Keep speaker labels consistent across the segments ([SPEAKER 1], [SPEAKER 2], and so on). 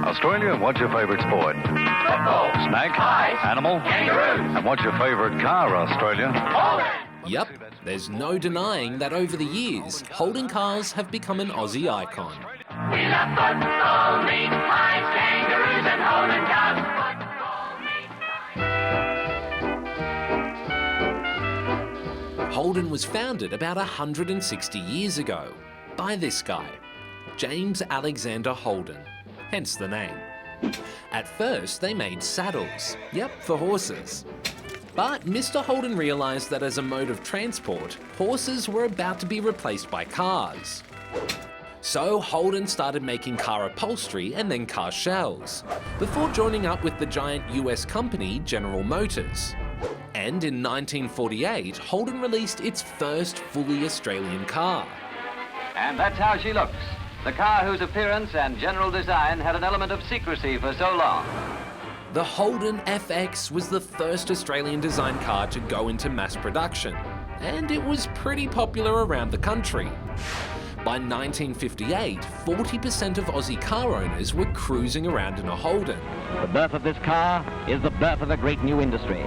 [SPEAKER 1] Australia, what's your favourite sport?
[SPEAKER 2] Football.
[SPEAKER 1] Snack?
[SPEAKER 2] Pies.
[SPEAKER 1] Animal?
[SPEAKER 2] Kangaroos.
[SPEAKER 1] And what's your favourite car, Australia?
[SPEAKER 2] Holden.
[SPEAKER 3] Yep, there's no denying that over the years, Holden cars have become an Aussie icon.
[SPEAKER 2] We love football, meat pies, kangaroos, and Holden cars. Football, meat pies.
[SPEAKER 3] Holden was founded about 160 years ago by this guy, James Alexander Holden, hence the name. At first, they made saddles, yep, for horses. But Mr. Holden realised that as a mode of transport, horses were about to be replaced by cars. So Holden started making car upholstery and then car shells, before joining up with the giant US company General Motors. And in 1948, Holden released its first fully Australian car.
[SPEAKER 4] And that's how she looks. The car whose appearance and general design had an element of secrecy for so long.
[SPEAKER 3] The Holden FX was the first Australian designed car to go into mass production, and it was pretty popular around the country. By 1958, 40% of Aussie car owners were cruising around in a Holden.
[SPEAKER 5] The birth of this car is the birth of a great new industry.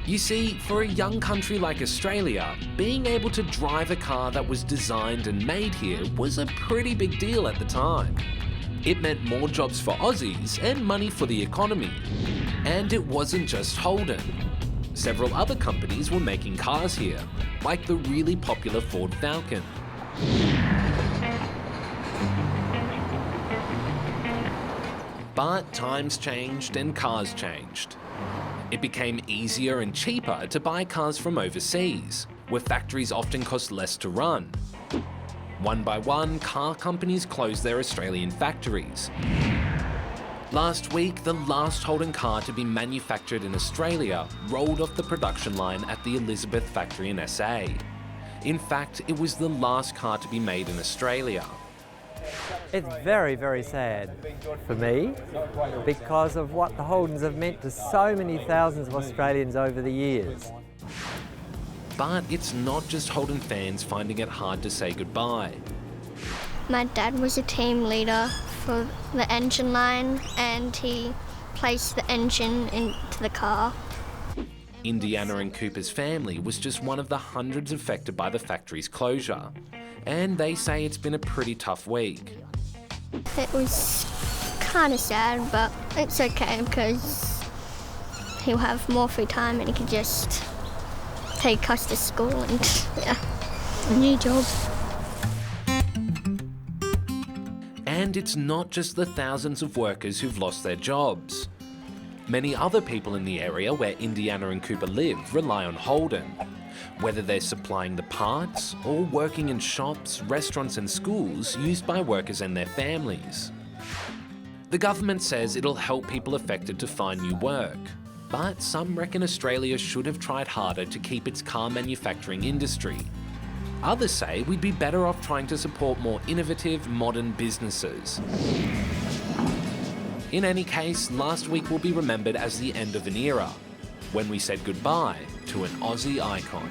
[SPEAKER 3] You see, for a young country like Australia, being able to drive a car that was designed and made here was a pretty big deal at the time. It meant more jobs for Aussies and money for the economy. And it wasn't just Holden. Several other companies were making cars here, like the really popular Ford Falcon. But times changed and cars changed. It became easier and cheaper to buy cars from overseas, where factories often cost less to run. One by one, car companies closed their Australian factories. Last week, the last Holden car to be manufactured in Australia rolled off the production line at the Elizabeth factory in SA. In fact, it was the last car to be made in Australia.
[SPEAKER 6] It's very, very sad for me because of what the Holdens have meant to so many thousands of Australians over the years.
[SPEAKER 3] But it's not just Holden fans finding it hard to say goodbye.
[SPEAKER 7] My dad was a team leader for the engine line and he placed the engine into the car.
[SPEAKER 3] Indiana and Cooper's family was just one of the hundreds affected by the factory's closure. And they say it's been a pretty tough week.
[SPEAKER 7] It was kind of sad, but it's okay because he'll have more free time and he can just take us to school and, yeah, a new job.
[SPEAKER 3] And it's not just the thousands of workers who've lost their jobs. Many other people in the area where Indiana and Cooper live rely on Holden, whether they're supplying the parts or working in shops, restaurants and schools used by workers and their families. The government says it'll help people affected to find new work, but some reckon Australia should have tried harder to keep its car manufacturing industry. Others say we'd be better off trying to support more innovative, modern businesses. In any case, last week will be remembered as the end of an era, when we said goodbye to an Aussie icon.